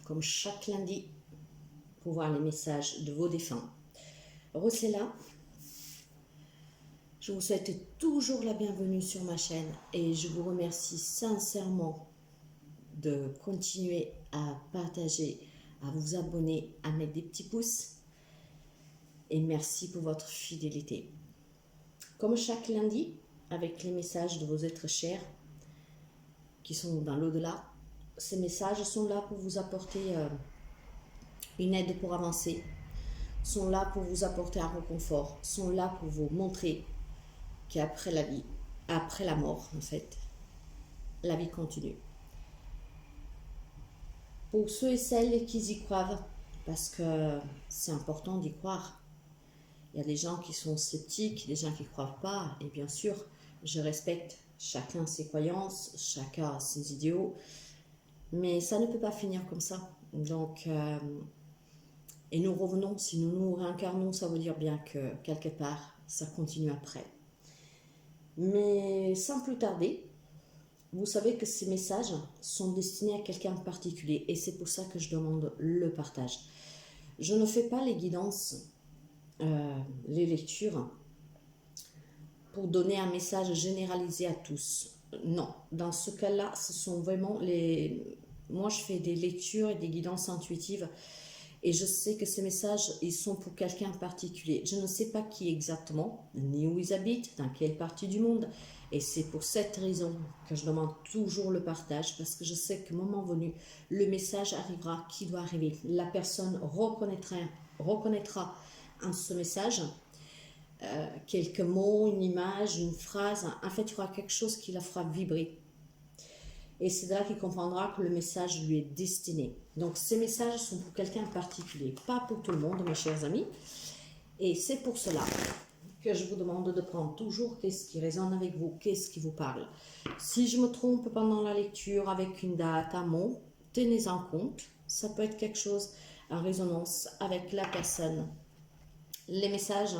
comme chaque lundi, pour voir les messages de vos défunts. Rossella, je vous souhaite toujours la bienvenue sur ma chaîne et je vous remercie sincèrement de continuer à partager, à vous abonner, à mettre des petits pouces et merci pour votre fidélité. Comme chaque lundi, avec les messages de vos êtres chers qui sont dans l'au-delà, ces messages sont là pour vous apporter une aide pour avancer, sont là pour vous apporter un réconfort, sont là pour vous montrer qu'après la vie, après la mort en fait, la vie continue. Pour ceux et celles qui y croient, parce que c'est important d'y croire, il y a des gens qui sont sceptiques, des gens qui ne croient pas, et bien sûr, je respecte chacun ses croyances, chacun ses idéaux, mais ça ne peut pas finir comme ça. Donc, et nous revenons, si nous nous réincarnons, ça veut dire bien que quelque part, ça continue après. Mais sans plus tarder, vous savez que ces messages sont destinés à quelqu'un de particulier et c'est pour ça que je demande le partage. Je ne fais pas les guidances, les lectures pour donner un message généralisé à tous. Non, dans ce cas-là, ce sont vraiment les... Moi, je fais des lectures et des guidances intuitives et je sais que ces messages, ils sont pour quelqu'un en particulier. Je ne sais pas qui exactement, ni où ils habitent, dans quelle partie du monde. Et c'est pour cette raison que je demande toujours le partage, parce que je sais que moment venu, le message arrivera qui doit arriver. La personne reconnaîtra en ce message quelques mots, une image, une phrase. En fait, il y aura quelque chose qui la fera vibrer. Et c'est là qu'il comprendra que le message lui est destiné. Donc, ces messages sont pour quelqu'un en particulier, pas pour tout le monde, mes chers amis. Et c'est pour cela que je vous demande de prendre toujours qu'est-ce qui résonne avec vous, qu'est-ce qui vous parle. Si je me trompe pendant la lecture avec une date, un mot, tenez en compte. Ça peut être quelque chose en résonance avec la personne. Les messages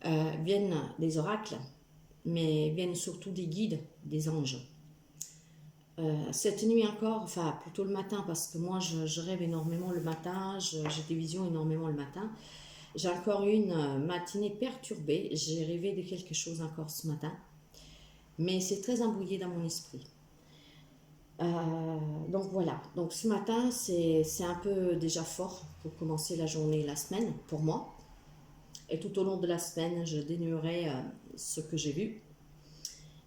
viennent des oracles, mais viennent surtout des guides, des anges. Cette nuit encore, enfin plutôt le matin, parce que moi je rêve énormément le matin, j'ai des visions énormément le matin. J'ai encore eu une matinée perturbée, j'ai rêvé de quelque chose encore ce matin, mais c'est très embrouillé dans mon esprit. Donc voilà, donc ce matin c'est un peu déjà fort pour commencer la journée et la semaine pour moi. Et tout au long de la semaine, je dénouerai ce que j'ai vu.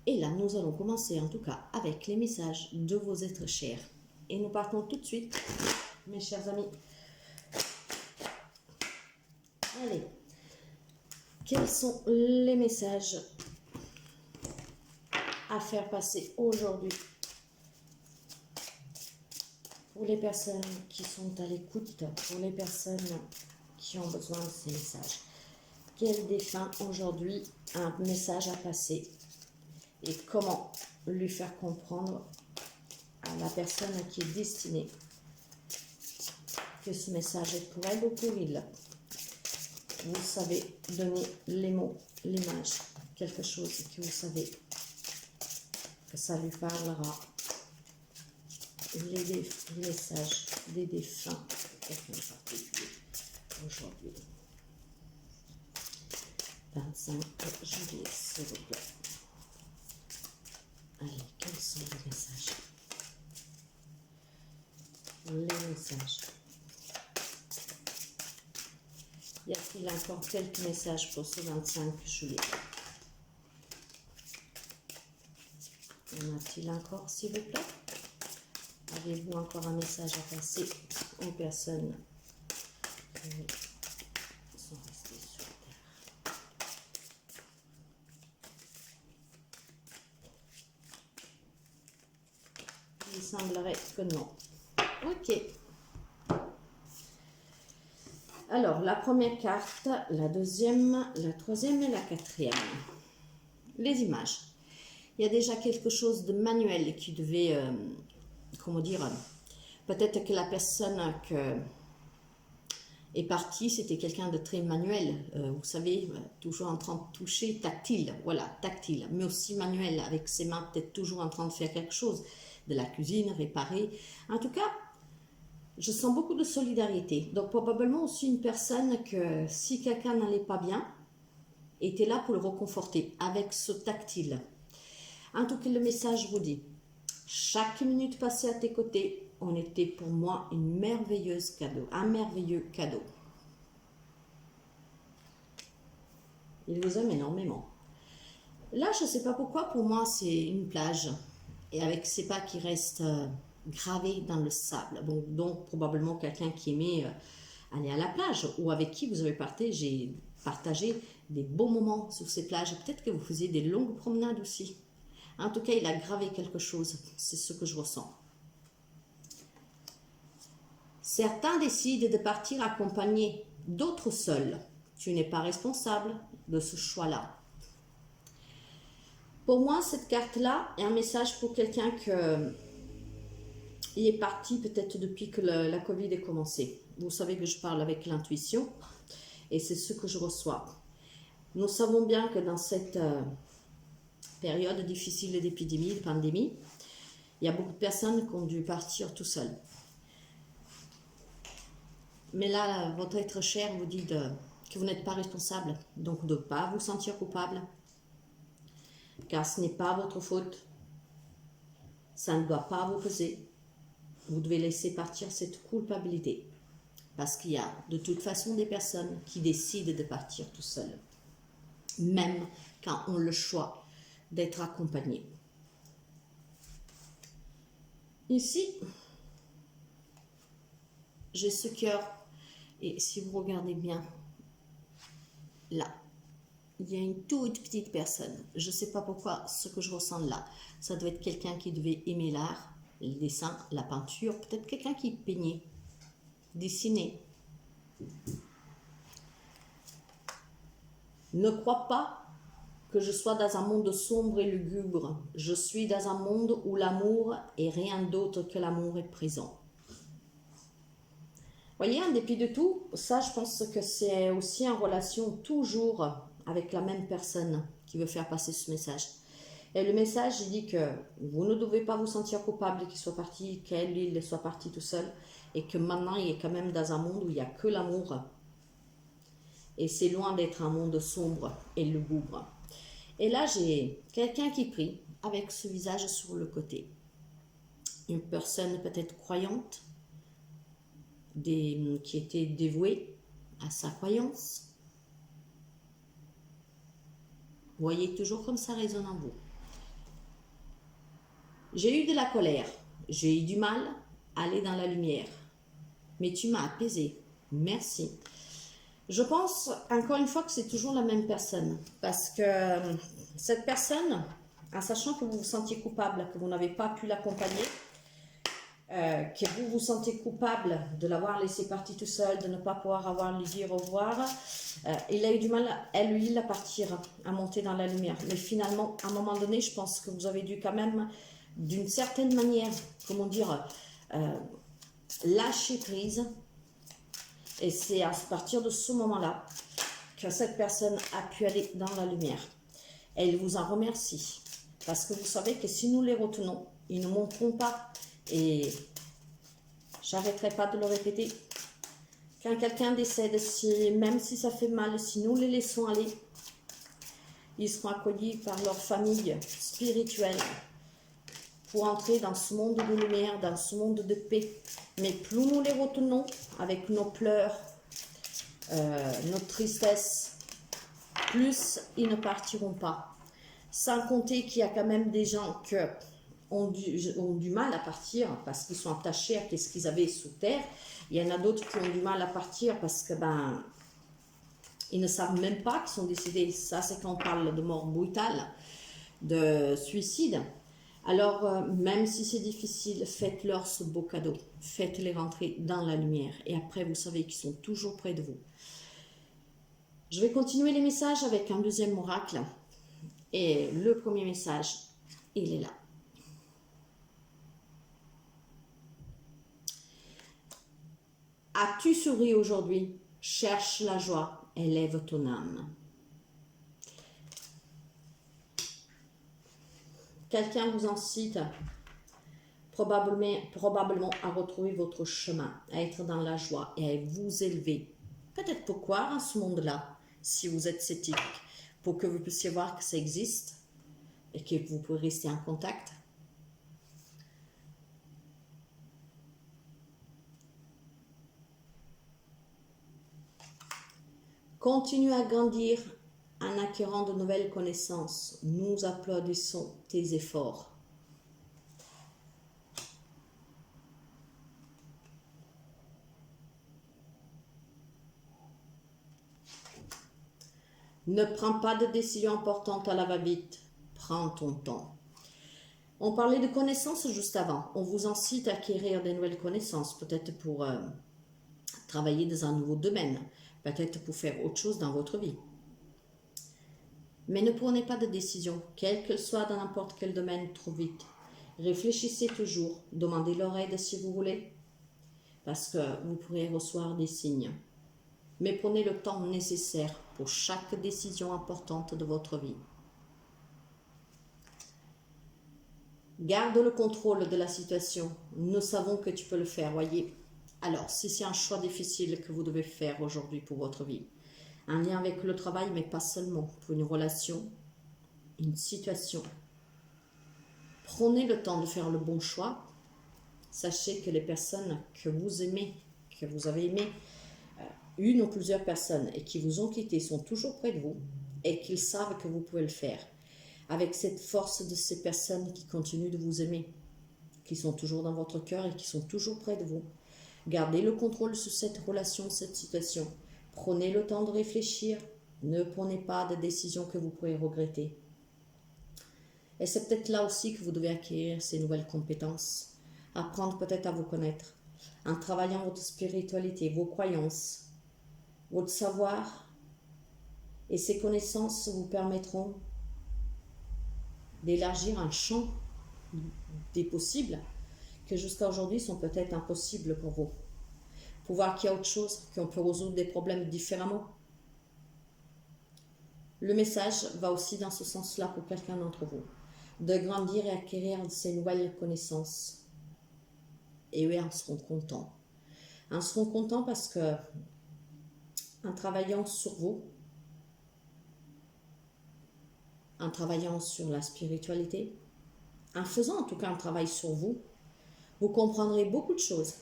Et là, nous allons commencer en tout cas avec les messages de vos êtres chers. Et nous partons tout de suite, mes chers amis. Allez, quels sont les messages à faire passer aujourd'hui pour les personnes qui sont à l'écoute, pour les personnes qui ont besoin de ces messages? Quel défunt aujourd'hui a un message à passer? Et comment lui faire comprendre à la personne qui est destinée que ce message est pour elle ou pour il. Vous savez donner les mots, l'image, quelque chose que vous savez que ça lui parlera. Les messages des défunts, quelqu'un en particulier aujourd'hui. 25 juillet, s'il vous plaît. Allez, quels sont les messages? Les messages. Y a-t-il encore quelques messages pour ce 25 juillet? Y en a-t-il encore, s'il vous plaît? Avez-vous encore un message à passer aux personnes qui sont restées sur Terre? Il semblerait que non. Ok. Alors, la première carte, la deuxième, la troisième et la quatrième. Les images. Il y a déjà quelque chose de manuel qui devait, comment dire, peut-être que la personne que est partie, c'était quelqu'un de très manuel, vous savez, toujours en train de toucher, tactile, voilà, tactile, mais aussi manuel, avec ses mains peut-être toujours en train de faire quelque chose, de la cuisine, réparer. En tout cas, Je sens beaucoup de solidarité. Donc probablement aussi une personne que si quelqu'un n'allait pas bien, était là pour le reconforter avec ce tactile. En tout cas, le message vous dit, chaque minute passée à tes côtés, on était pour moi une merveilleuse cadeau, un merveilleux cadeau. Il vous aime énormément. Là, je ne sais pas pourquoi, pour moi, c'est une plage. Et avec ces pas qui restent gravés dans le sable. Bon, donc, probablement quelqu'un qui aimait aller à la plage ou avec qui vous avez partagé des beaux moments sur ces plages. Peut-être que vous faisiez des longues promenades aussi. En tout cas, il a gravé quelque chose. C'est ce que je ressens. Certains décident de partir accompagnés, d'autres seuls. Tu n'es pas responsable de ce choix-là. Pour moi, cette carte-là est un message pour quelqu'un qui est parti peut-être depuis que la Covid est commencée. Vous savez que je parle avec l'intuition et c'est ce que je reçois. Nous savons bien que dans cette période difficile d'épidémie, de pandémie, il y a beaucoup de personnes qui ont dû partir tout seuls. Mais là, votre être cher vous dit que vous n'êtes pas responsable, donc de ne pas vous sentir coupable, car ce n'est pas votre faute, ça ne doit pas vous peser. Vous devez laisser partir cette culpabilité, parce qu'il y a de toute façon des personnes qui décident de partir tout seuls, même quand on a le choix d'être accompagné. Ici, j'ai ce cœur, et si vous regardez bien, là, il y a une toute petite personne. Je ne sais pas pourquoi ce que je ressens là. Ça doit être quelqu'un qui devait aimer l'art, le dessin, la peinture, peut-être quelqu'un qui peignait, dessinait. Ne crois pas que je sois dans un monde sombre et lugubre. Je suis dans un monde où l'amour est rien d'autre que l'amour est présent. Voyez, en dépit de tout, ça je pense que c'est aussi en relation toujours avec la même personne qui veut faire passer ce message. Et le message, il dit que vous ne devez pas vous sentir coupable qu'il soit parti, qu'elle, il soit parti tout seul, et que maintenant il est quand même dans un monde où il n'y a que l'amour. Et c'est loin d'être un monde sombre et lugubre. Et là, j'ai quelqu'un qui prie avec ce visage sur le côté. Une personne peut-être croyante, qui était dévouée à sa croyance. Voyez toujours comme ça résonne en vous. J'ai eu de la colère, j'ai eu du mal à aller dans la lumière, mais tu m'as apaisé. Merci. Je pense, encore une fois, que c'est toujours la même personne, parce que cette personne, en sachant que vous vous sentiez coupable, que vous n'avez pas pu l'accompagner, que vous vous sentez coupable de l'avoir laissé partir tout seul, de ne pas pouvoir lui dire au revoir, il a eu du mal, à partir, à monter dans la lumière. Mais finalement, à un moment donné, je pense que vous avez dû quand même, d'une certaine manière, comment dire, lâcher prise. Et c'est à partir de ce moment-là que cette personne a pu aller dans la lumière. Et il vous en remercie. Parce que vous savez que si nous les retenons, ils ne monteront pas. Et j'arrêterai pas de le répéter. Quand quelqu'un décède, même si ça fait mal, si nous les laissons aller, ils seront accueillis par leur famille spirituelle pour entrer dans ce monde de lumière, dans ce monde de paix. Mais plus nous les retenons avec nos pleurs, notre tristesse, plus ils ne partiront pas. Sans compter qu'il y a quand même des gens qui ont du mal à partir parce qu'ils sont attachés à ce qu'ils avaient sous terre. Il y en a d'autres qui ont du mal à partir parce que ils ne savent même pas qu'ils sont décédés. Ça, c'est quand on parle de mort brutale, de suicide. Alors, même si c'est difficile, faites-leur ce beau cadeau. Faites-les rentrer dans la lumière. Et après, vous savez qu'ils sont toujours près de vous. Je vais continuer les messages avec un deuxième oracle. Et le premier message, il est là. As-tu souri aujourd'hui? Cherche la joie, élève ton âme. Quelqu'un vous incite probablement à retrouver votre chemin, à être dans la joie et à vous élever. Peut-être pour croire à ce monde-là, si vous êtes sceptique, pour que vous puissiez voir que ça existe et que vous pouvez rester en contact. Continue à grandir en acquérant de nouvelles connaissances. Nous applaudissons tes efforts. Ne prends pas de décision importante à la va-vite. Prends ton temps. On parlait de connaissances juste avant. On vous incite à acquérir des nouvelles connaissances, peut-être pour travailler dans un nouveau domaine, peut-être pour faire autre chose dans votre vie. Mais ne prenez pas de décision, quelle qu'elle soit dans n'importe quel domaine, trop vite. Réfléchissez toujours, demandez leur aide si vous voulez, parce que vous pourrez recevoir des signes. Mais prenez le temps nécessaire pour chaque décision importante de votre vie. Garde le contrôle de la situation. Nous savons que tu peux le faire, voyez. Alors, si c'est un choix difficile que vous devez faire aujourd'hui pour votre vie, un lien avec le travail, mais pas seulement, pour une relation, une situation, prenez le temps de faire le bon choix. Sachez que les personnes que vous aimez, que vous avez aimées, une ou plusieurs personnes et qui vous ont quitté sont toujours près de vous et qu'ils savent que vous pouvez le faire. Avec cette force de ces personnes qui continuent de vous aimer, qui sont toujours dans votre cœur et qui sont toujours près de vous. Gardez le contrôle sur cette relation, cette situation. Prenez le temps de réfléchir. Ne prenez pas de décisions que vous pourrez regretter. Et c'est peut-être là aussi que vous devez acquérir ces nouvelles compétences. Apprendre peut-être à vous connaître. En travaillant votre spiritualité, vos croyances, votre savoir. Et ces connaissances vous permettront d'élargir un champ des possibles que jusqu'à aujourd'hui sont peut-être impossibles pour vous. Pour voir qu'il y a autre chose, qu'on peut résoudre des problèmes différemment. Le message va aussi dans ce sens-là pour quelqu'un d'entre vous. De grandir et acquérir ces nouvelles connaissances. Et eux en seront contents. En seront contents parce que en travaillant sur vous, en travaillant sur la spiritualité, en faisant en tout cas un travail sur vous, vous comprendrez beaucoup de choses.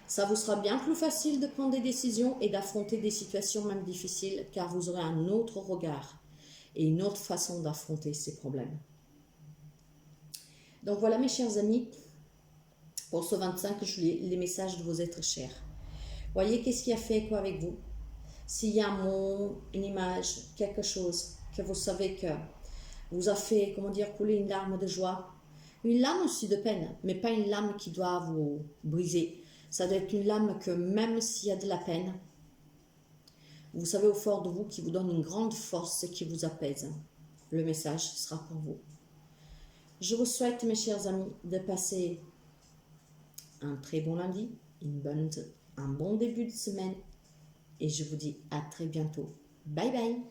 Ça vous sera bien plus facile de prendre des décisions et d'affronter des situations même difficiles car vous aurez un autre regard et une autre façon d'affronter ces problèmes. Donc voilà mes chers amis, pour ce 25 juillet, les messages de vos êtres chers. Voyez qu'est-ce qui a fait quoi avec vous. S'il y a un mot, une image, quelque chose que vous savez que vous a fait, couler une larme de joie, une larme aussi de peine, mais pas une larme qui doit vous briser. Ça doit être une larme que même s'il y a de la peine, vous savez au fond de vous qui vous donne une grande force et qui vous apaise. Le message sera pour vous. Je vous souhaite, mes chers amis, de passer un très bon lundi, un bon début de semaine et je vous dis à très bientôt. Bye bye!